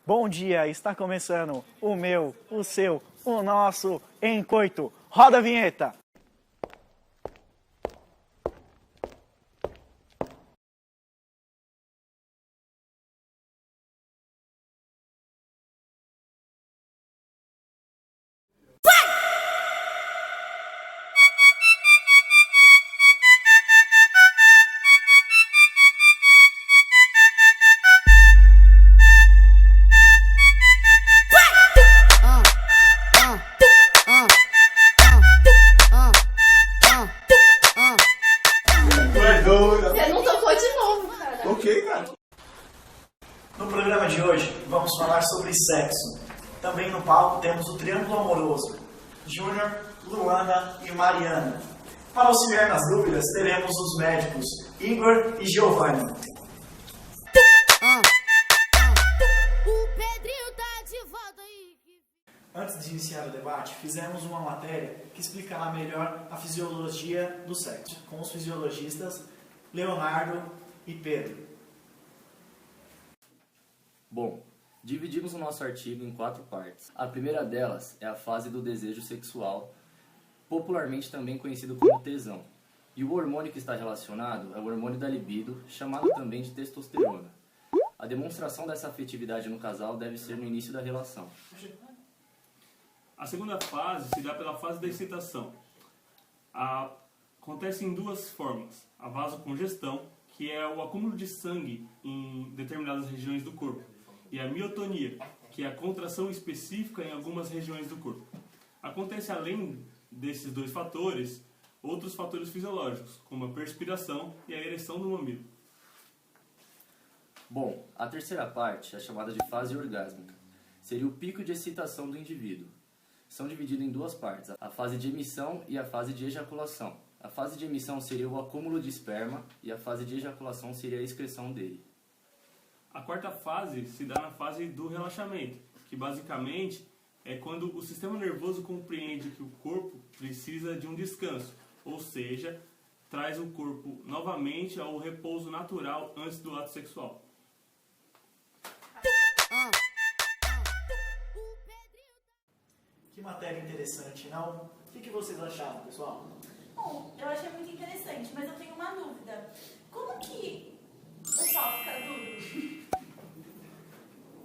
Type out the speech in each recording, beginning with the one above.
Bom dia, está começando o meu, o seu, o nosso Encoito. Roda a vinheta! Você não tocou de novo, cara. Ok, cara. No programa de hoje, vamos falar sobre sexo. Também no palco temos o Triângulo Amoroso, Júnior, Luana e Mariana. Para auxiliar nas dúvidas, teremos os médicos Igor e Giovanni. O Pedrinho tá de volta aí. Antes de iniciar o debate, fizemos uma matéria que explicará melhor a fisiologia do sexo, com os fisiologistas Leonardo e Pedro. Bom, dividimos o nosso artigo em 4 partes. A primeira delas é a fase do desejo sexual, popularmente também conhecido como tesão. E o hormônio que está relacionado é o hormônio da libido, chamado também de testosterona. A demonstração dessa afetividade no casal deve ser no início da relação. A segunda fase se dá pela fase da excitação. Acontece em 2 formas. A vasocongestão, que é o acúmulo de sangue em determinadas regiões do corpo. E a miotonia, que é a contração específica em algumas regiões do corpo. Acontece além desses 2 fatores, outros fatores fisiológicos, como a perspiração e a ereção do mamilo. Bom, a terceira parte é chamada de fase orgásmica. Seria o pico de excitação do indivíduo. São divididos em 2 partes, a fase de emissão e a fase de ejaculação. A fase de emissão seria o acúmulo de esperma e a fase de ejaculação seria a excreção dele. A quarta fase se dá na fase do relaxamento, que basicamente é quando o sistema nervoso compreende que o corpo precisa de um descanso, ou seja, traz o corpo novamente ao repouso natural antes do ato sexual. Que matéria interessante, não? O que vocês acharam, pessoal? Bom, eu achei muito interessante, mas eu tenho uma dúvida. Como que o pau fica duro?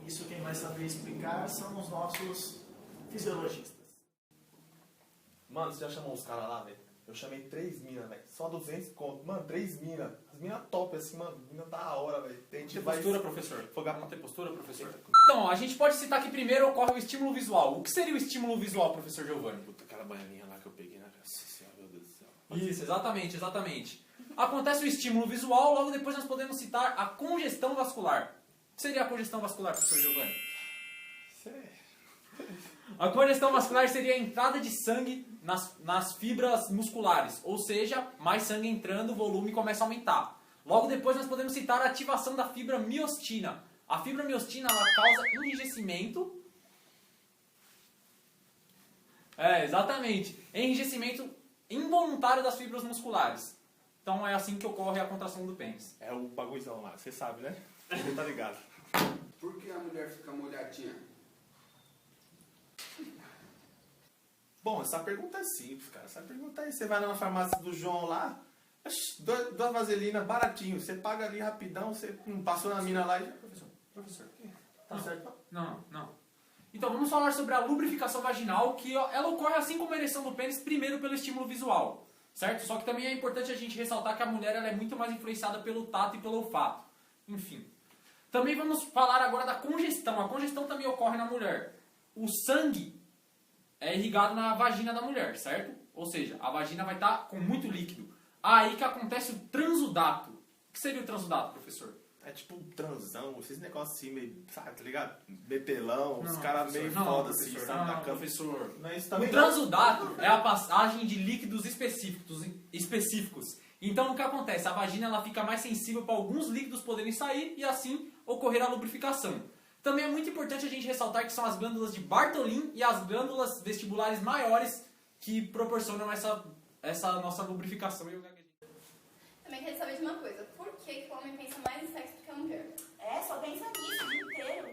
Isso quem vai saber explicar são os nossos fisiologistas. Mano, você já chamou os caras lá, velho? Eu chamei 3 minas, velho. Só 200 conto. Mano, 3 minas. As minas top, assim, mano. Mina da hora, velho. Tem postura, professor? Fogar Não tem postura, professor? Então, a gente pode citar que primeiro ocorre o estímulo visual. O que seria o estímulo visual, professor Giovanni? Puta, aquela baianinha lá que eu peguei, né? Nossa senhora, meu Deus do céu. Isso, exatamente. Acontece o estímulo visual, logo depois nós podemos citar a congestão vascular. O que seria a congestão vascular, professor Giovanni? A congestão vascular seria a entrada de sangue nas fibras musculares, ou seja, mais sangue entrando, o volume começa a aumentar. Logo depois nós podemos citar a ativação da fibra miostina. A fibra miostina ela causa enrijecimento. Exatamente. Enrijecimento involuntário das fibras musculares. Então é assim que ocorre a contração do pênis. É o bagulhozão lá, você sabe, né? Você tá ligado. Por que a mulher fica molhadinha? Bom, essa pergunta é simples, cara. Essa pergunta aí, você vai na farmácia do João lá, 2 vaselinas, baratinho. Você paga ali rapidão, você passou na mina lá e já... Professor. Tá certo? Não. Então vamos falar sobre a lubrificação vaginal, que ela ocorre assim como a ereção do pênis, primeiro pelo estímulo visual, certo? Só que também é importante a gente ressaltar que a mulher ela é muito mais influenciada pelo tato e pelo olfato. Enfim. Também vamos falar agora da congestão. A congestão também ocorre na mulher. O sangue é irrigado na vagina da mulher, certo? Ou seja, a vagina vai estar com muito líquido. Aí que acontece o transudato. O que seria o transudato, professor? É tipo um transão, esses negócios assim, meio, sabe, tá ligado? Metelão, os Não, caras meio professor, foda não, assim, professor, sabe, não, da cama. professor. Não é isso O também, transudato é a passagem de líquidos específicos. Então o que acontece? A vagina ela fica mais sensível para alguns líquidos poderem sair e assim ocorrer a lubrificação. Também é muito importante a gente ressaltar que são as glândulas de Bartholin e as glândulas vestibulares maiores que proporcionam essa nossa lubrificação e o gaguejamento. Também queria saber de uma coisa. Por que o homem pensa mais em sexo do que a mulher? É, só pensa nisso o dia inteiro.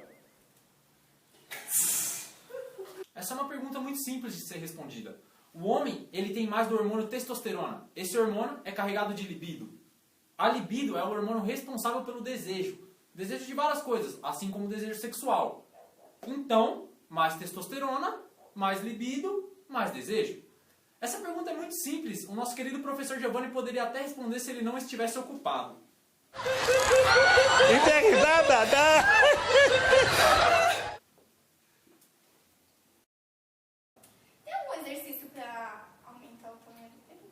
Essa é uma pergunta muito simples de ser respondida. O homem, ele tem mais do hormônio testosterona. Esse hormônio é carregado de libido. A libido é o hormônio responsável pelo desejo. Desejo de várias coisas, assim como o desejo sexual. Então, mais testosterona, mais libido, mais desejo. Essa pergunta é muito simples. O nosso querido professor Giovanni poderia até responder se ele não estivesse ocupado. Tem algum exercício pra aumentar o tamanho do pênis?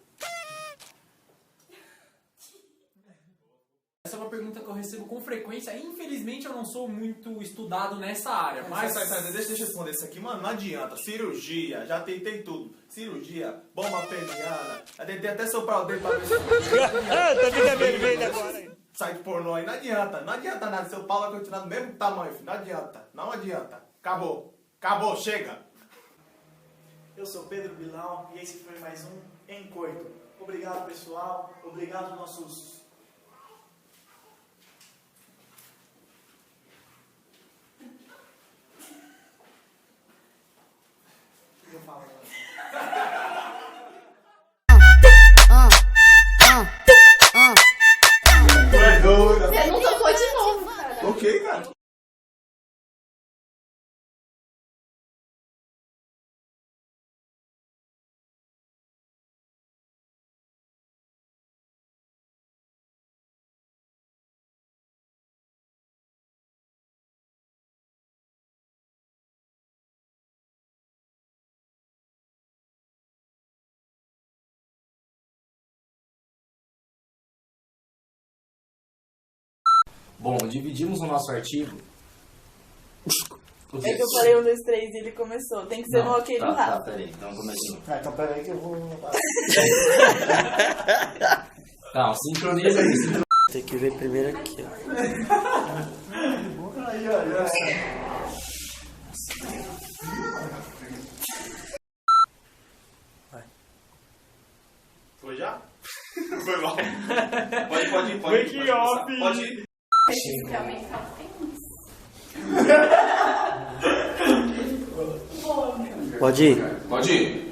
Essa é uma pergunta que eu recebo com frequência. Infelizmente eu não sou muito estudado nessa área, mas... Deixa eu responder isso aqui, mano. Não adianta. Cirurgia, já tentei tudo. Cirurgia, bomba peniana. Já tentei até soprar o dedo pra ver se... Tá ficando vermelho agora. Site pornô aí, não adianta. Não adianta nada. Seu pau vai continuar do mesmo tamanho, filho. Não adianta. Não adianta. Acabou. Acabou, chega. Eu sou Pedro Bilão e esse foi mais um Em Coito. Obrigado, pessoal. Obrigado, nossos... O que eu falo agora? Você não tocou de novo, cara. Ok, cara. Bom, dividimos o nosso artigo. É que eu falei 1, 2, 3 e ele começou. Tem que ser no ok do Rafa. Tá, peraí. Então começa. Então peraí que eu vou... Não, sincroniza aí. Tem que ver primeiro aqui, ó. Aí, olha. Foi já? Foi mal. Pode ir. Make off. Pode ir. Exercício pra aumentar o pênis. Pode ir? Pode ir.